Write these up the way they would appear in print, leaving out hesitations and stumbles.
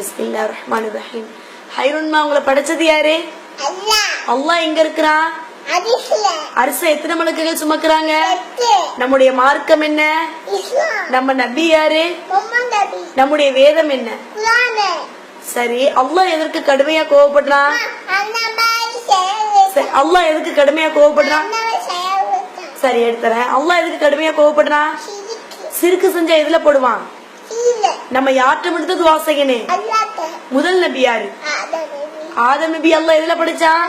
பிஸ்மில்லாஹிர் ரஹ்மானிர் ரஹீம். ஹைருன்மா, உங்களை படைச்சது யாரு? அல்லாஹ். எங்க இருக்கிறான்? அரச எத்தனை மலக்குகள் சுமக்குறாங்க? நம்முடைய மார்க்கம் என்ன? நம்ம நபி யாரு? நம்முடைய வேதம் என்ன? சரி, அல்லாஹ் எதற்கு கடுமையா கோவப்படுறான்? அல்லாஹ் எதுக்கு கடுமையா கோவப்படுறான்? சரி, எடுத்துறேன். அல்லாஹ் எதுக்கு கடுமையா கோவப்படுறான்? சிறுக்கு செஞ்சா எதுல போடுவான்? நம்ம யார்கிட்ட மட்டும் துவா செய்யணும். முதல் நபி யாரு? ஆதம் நபி. அல்லாஹ் எதுல படிச்சான்?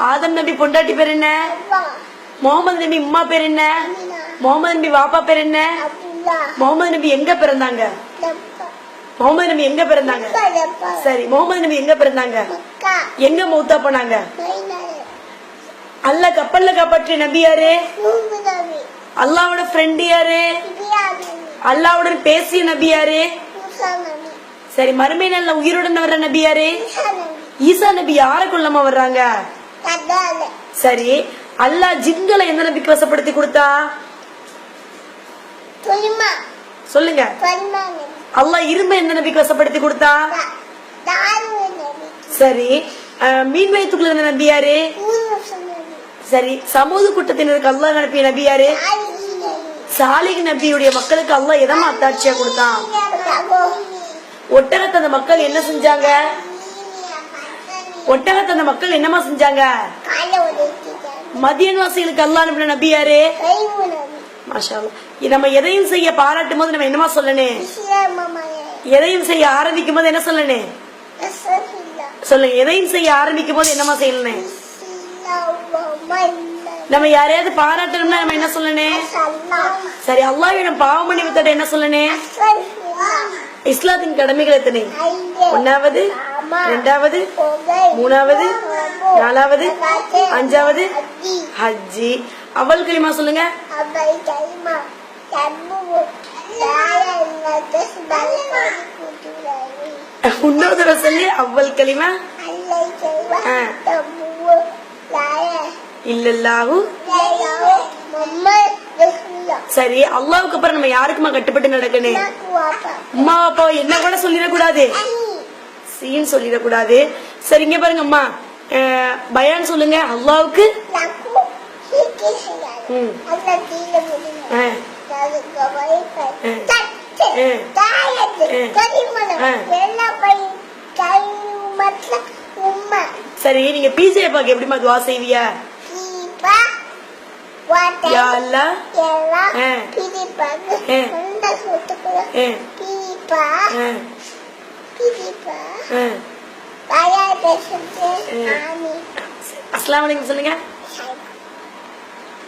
ஆதம் நபி பொண்டாட்டி பேர் என்ன? முகமது நபி உம்மா பேர் என்ன? முகமது நபி வாப்பா பேர் என்ன? முகமது நபி எங்க பிறந்தாங்க? முகமது நபி எங்க பிறந்தாங்க? சரி, முகமது நபி எங்க பிறந்தாங்க? எங்க மௌத்தா போனாங்க? அல்லாஹ் கப்பல்ல காப்பாற்றிய நபி யாரு? அல்லாஹ்வோட ஃப்ரெண்ட் யாரு? அல்லாஹ்வுடன் பேசிய நபி யாரு? சரி, மறுமை நாள்ல உயிருடன் வர்ற நபி யாரு? ஈசா நபி. யார கொல்லாம வர்றாங்க? சரி, அல்லாஹ் ஜின்களை எந்த நபிக்கு வசப்படுத்தி கொடுத்தா? சொல்லுங்க. அல்லாஹ் இரும்பை எந்த நபிக்கு வசப்படுத்தி கொடுத்தா? சரி, மீன் வயிற்றுக்குள்ள இருந்த நபி யாரு? சரி, சமூக கூட்டத்தினருக்கு அல்லாஹ் அனுப்பிய நபி யாரு? சாலிஹ் நபியுடைய மக்களுக்கு அல்லாஹ் எதமா அத்தாட்சியா கொடுத்தான்? ஒட்டகத்தை அந்த மக்கள் என்ன செஞ்சாங்க? ஒட்டகத்தை அந்த மக்கள் என்னமா செஞ்சாங்க? மதியன் வாசிகளுக்கு அல்லாஹ் அனுப்பின நபி யாரு? மாஷா அல்லாஹ். நம்ம எதையும் செய்ய பாராட்டும் போது நம்ம என்னமா சொல்லணும்? எதையும் செய்ய ஆரம்பிக்கும் போது என்ன சொல்லணும்? சொல்லுங்க. எதையும் செய்ய ஆரம்பிக்கும் போது என்னமா செய்யணும்? நம்ம யாரையாவது பாராட்டணும்னா நம்ம என்ன சொல்லணும்? சரி, அல்லாஹ்விடம் பாவம் பண்ணி விட்டா என்ன சொல்லணும்? இஸ்லாத்தின் கடமைகள் எத்தனை? 1வது, 2வது, 3வது, 4வது, 5வது ஹஜ்ஜி. அவல் கலிமா சொல்லுங்க. இன்னொரு சொல்லி அவ்வல் கலிமா இல்லல்லாஹு. சரி, அல்லாஹ்வுக்கு அப்புறம் நம்ம யாருக்குமா கட்டுப்பட்டு நடக்கணும்? அம்மா அப்பா என்ன கூட சொல்லிடக்கூடாது, சீன் சொல்லிடக்கூடாது. சரி, இங்க பாருங்க அம்மா, பயான் சொல்லுங்க. அல்லாஹ்வுக்கு சரி, நீங்க பிஜே பாக்க எப்படிமா துவா செய்வியா? யா அல்லாஹ் அஸ்ஸலாமு அலைக்கும் சொல்லுங்க.